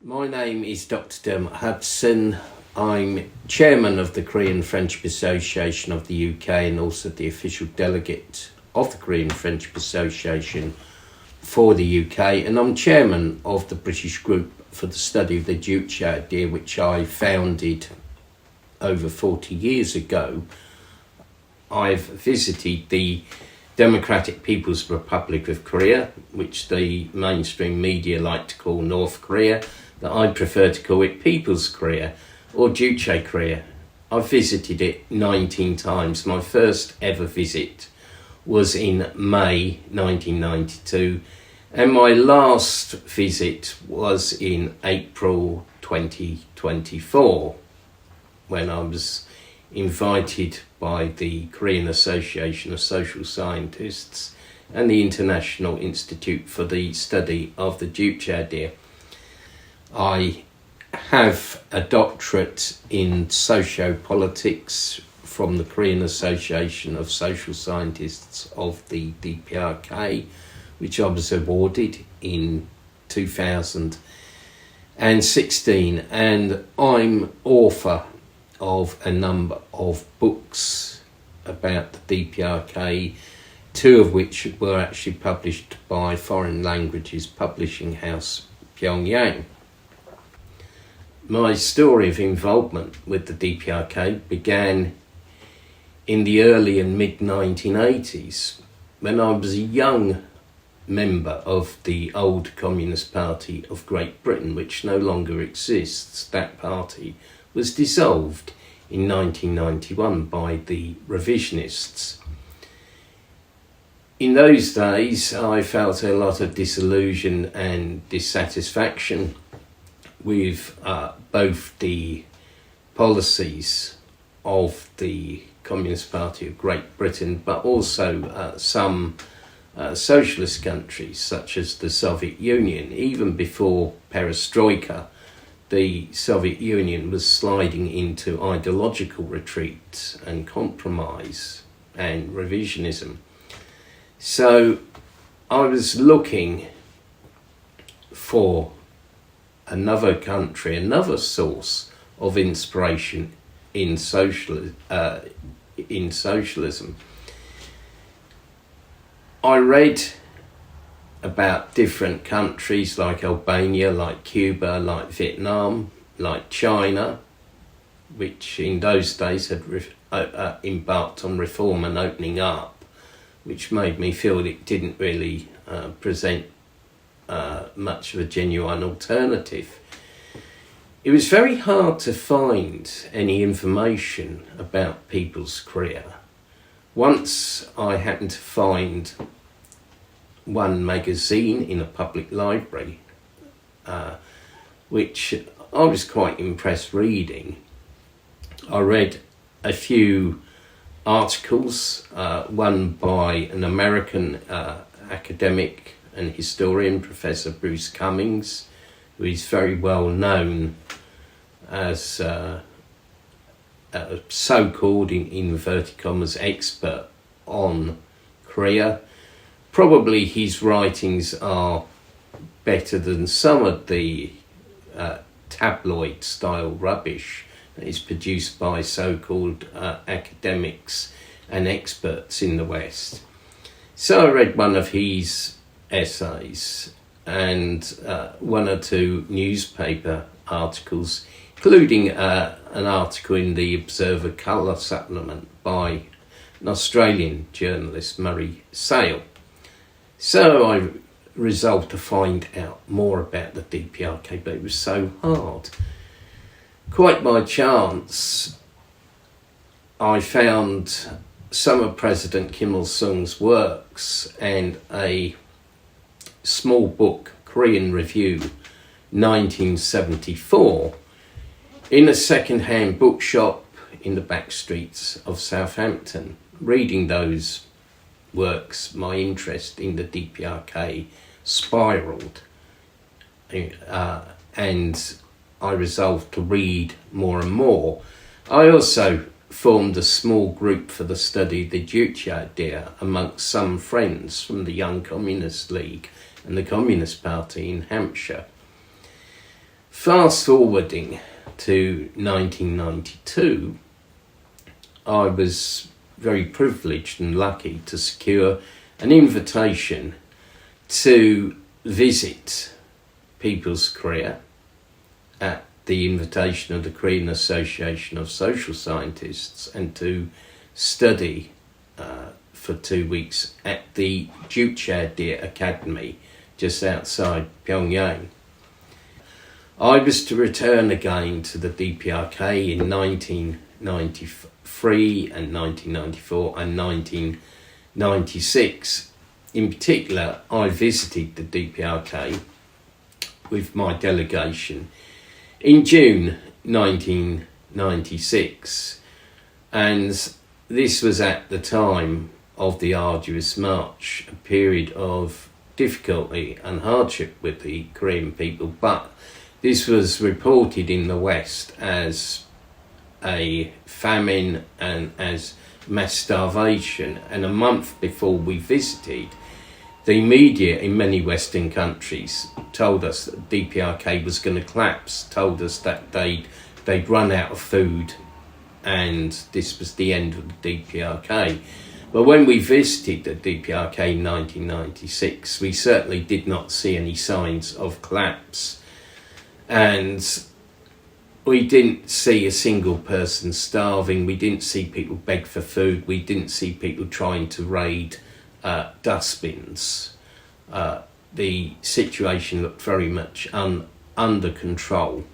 My name is Dr. Dermot Hudson. I'm chairman of the Korean Friendship Association of the UK and also the official delegate of the Korean Friendship Association for the UK, and I'm chairman of the British group for the study of the Juche idea, which I founded over 40 years ago. I've visited the Democratic People's Republic of Korea, which the mainstream media like to call North Korea, that I prefer to call it People's Korea or Juche Korea. I've visited it 19 times. My first ever visit was in May 1992, and my last visit was in April 2024, when I was invited by the Korean Association of Social Scientists and the International Institute for the Study of the Juche idea. I have a doctorate in sociopolitics from the Korean Association of Social Scientists of the DPRK, which I was awarded in 2016, and I'm author of a number of books about the DPRK, two of which were actually published by Foreign Languages Publishing House, Pyongyang. My story of involvement with the DPRK began in the early and mid-1980s, when I was a young member of the old Communist Party of Great Britain, which no longer exists. That party was dissolved in 1991 by the revisionists. In those days, I felt a lot of disillusion and dissatisfaction with both the policies of the Communist Party of Great Britain, but also some socialist countries such as the Soviet Union. Even before perestroika, the Soviet Union was sliding into ideological retreat and compromise and revisionism. So I was looking for another country, another source of inspiration in socialism. I read about different countries like Albania, like Cuba, like Vietnam, like China, which in those days had embarked on reform and opening up, which made me feel that it didn't really present much of a genuine alternative. It was very hard to find any information about People's Korea. Once I happened to find one magazine in a public library, which I was quite impressed reading. I read a few articles, one by an American academic and historian, Professor Bruce Cummings, who is very well known as a so-called, in inverted commas, expert on Korea. Probably his writings are better than some of the tabloid-style rubbish that is produced by so-called academics and experts in the West. So I read one of his essays and one or two newspaper articles, including an article in the Observer Colour supplement by an Australian journalist, Murray Sale. So I resolved to find out more about the DPRK, but it was so hard. Quite by chance, I found some of President Kim Il-sung's works and a small book, Korean Review 1974, in a second-hand bookshop in the back streets of Southampton. Reading those works, my interest in the DPRK spiralled, and I resolved to read more and more. I also formed a small group for the study of the Juche idea amongst some friends from the Young Communist League and the Communist Party in Hampshire. Fast forwarding to 1992, I was very privileged and lucky to secure an invitation to visit People's Korea at the invitation of the Korean Association of Social Scientists, and to study for 2 weeks at the Jucheondae Academy just outside Pyongyang. I was to return again to the DPRK in 1993 and 1994 and 1996. In particular, I visited the DPRK with my delegation in June 1996, and this was at the time of the arduous march, a period of difficulty and hardship with the Korean people, but this was reported in the West as a famine and as mass starvation. And a month before we visited, the media in many Western countries told us that DPRK was going to collapse, told us that they'd run out of food and this was the end of the DPRK. But when we visited the DPRK in 1996, we certainly did not see any signs of collapse. And we didn't see a single person starving. We didn't see people beg for food. We didn't see people trying to raid dustbins. The situation looked very much under control,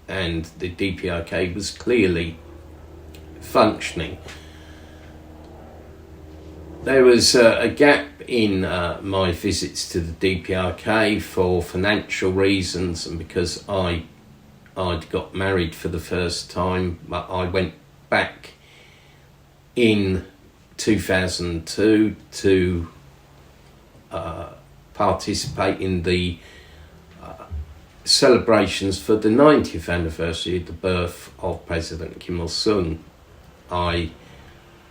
and the DPRK was clearly functioning. There was a gap in my visits to the DPRK for financial reasons, and because I'd got married for the first time. I went back in 2002 to participate in the celebrations for the 90th anniversary of the birth of President Kim Il-sung. I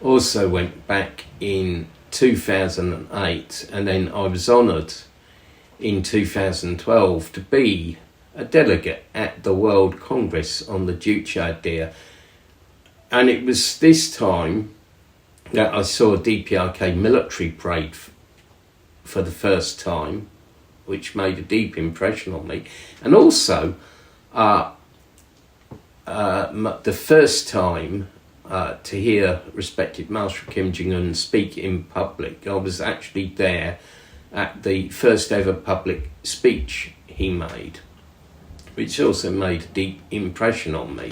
also went back in 2008, and then I was honoured in 2012 to be a delegate at the World Congress on the Jucheondae. And it was this time that I saw a DPRK military parade for the first time, which made a deep impression on me. And also, the first time to hear respected Marshal Kim Jong-un speak in public. I was actually there at the first ever public speech he made, which also made a deep impression on me.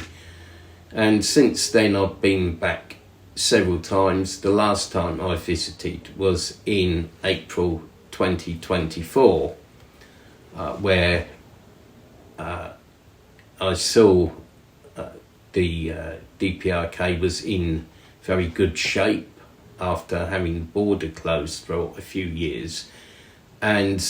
And since then I've been back several times. The last time I visited was in April 2024, where I saw the DPRK was in very good shape after having the border closed for a few years, and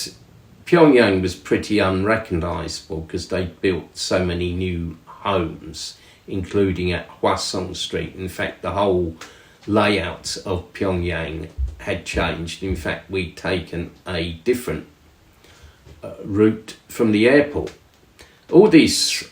Pyongyang was pretty unrecognisable because they built so many new homes, including at Hwasong Street. In fact, the whole layout of Pyongyang had changed. In fact, we'd taken a different route from the airport. All this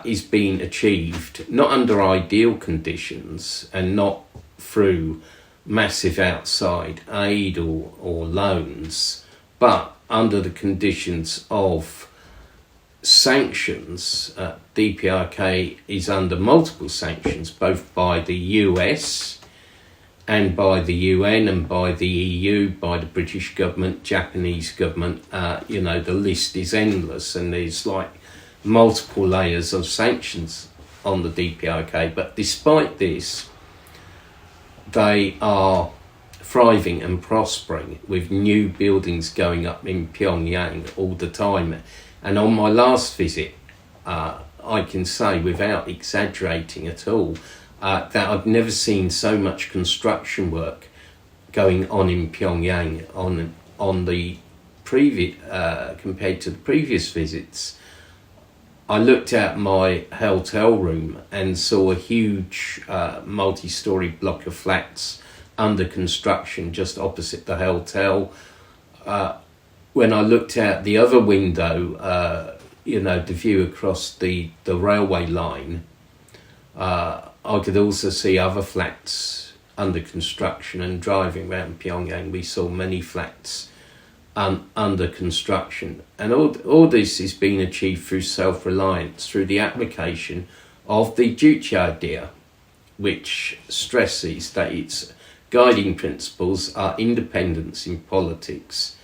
is being achieved not under ideal conditions and not through massive outside aid or loans, but under the conditions of sanctions. DPRK is under multiple sanctions, both by the US and by the UN and by the EU, by the British government, Japanese government. The list is endless, and there's like multiple layers of sanctions on the DPRK. But despite this, they are thriving and prospering, with new buildings going up in Pyongyang all the time. And on my last visit, I can say without exaggerating at all, that I've never seen so much construction work going on in Pyongyang on the previous compared to the previous visits. I looked out my hotel room and saw a huge multi-storey block of flats under construction just opposite the hotel. When I looked out the other window, the view across the railway line, I could also see other flats under construction, and driving around Pyongyang we saw many flats under construction, and all this is being achieved through self-reliance, through the application of the Juche idea, which stresses that its guiding principles are independence in politics,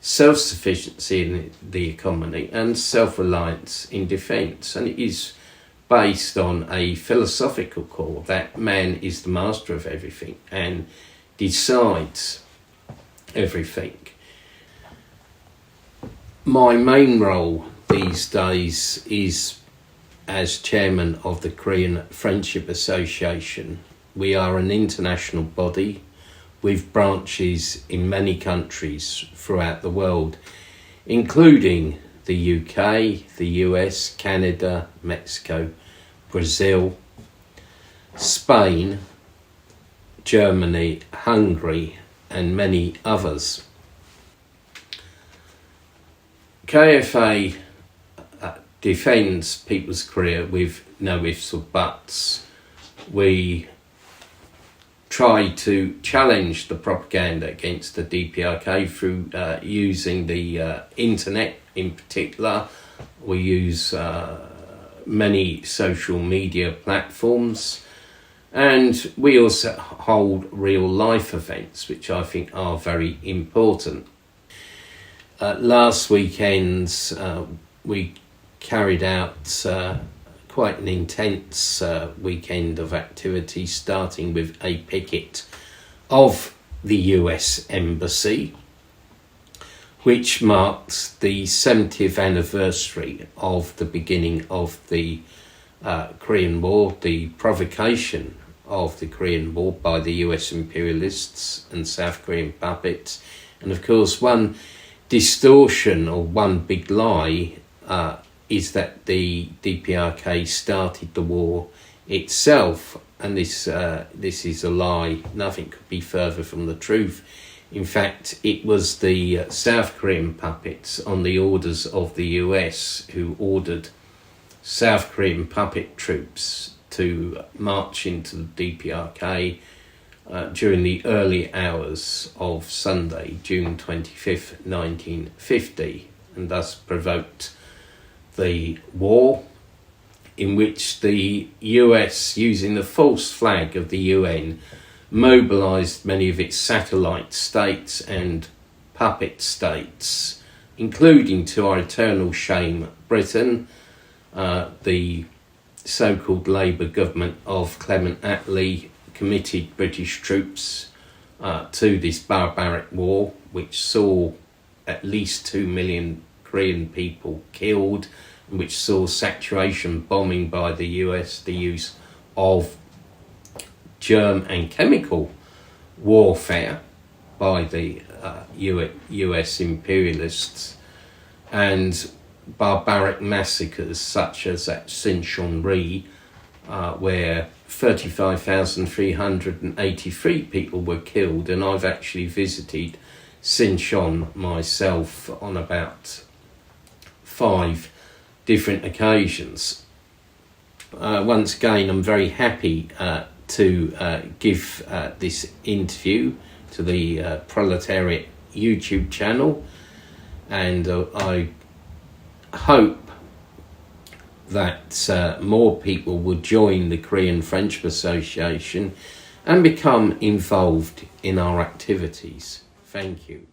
self-sufficiency in the economy, and self-reliance in defence. And it is based on a philosophical core that man is the master of everything and decides everything. My main role these days is as chairman of the Korean Friendship Association. We are an international body with branches in many countries throughout the world, including the UK, the US, Canada, Mexico, Brazil, Spain, Germany, Hungary, and many others. KFA defends People's Korea with no ifs or buts. We try to challenge the propaganda against the DPRK through using the internet in particular. We use many social media platforms, and we also hold real life events, which I think are very important. Last weekend we carried out quite an intense weekend of activity, starting with a picket of the US Embassy, which marked the 70th anniversary of the beginning of the Korean War, the provocation of the Korean War by the US imperialists and South Korean puppets. And of course, one distortion or one big lie is that the DPRK started the war itself, and this is a lie. Nothing could be further from the truth. In fact, it was the South Korean puppets on the orders of the US who ordered South Korean puppet troops to march into the DPRK during the early hours of Sunday, June 25th, 1950, and thus provoked the war, in which the US, using the false flag of the UN, mobilised many of its satellite states and puppet states, including, to our eternal shame, Britain, the so-called Labour government of Clement Attlee committed British troops to this barbaric war, which saw at least 2 million Korean people killed, and which saw saturation bombing by the US, the use of germ and chemical warfare by the US imperialists, and barbaric massacres such as at Sinchon-ri, where 35,383 people were killed. And I've actually visited Sinchon myself on about 5 different occasions. Once again, I'm very happy to give this interview to the Proletariat YouTube channel, and I hope that more people will join the Korean Friendship Association and become involved in our activities. Thank you.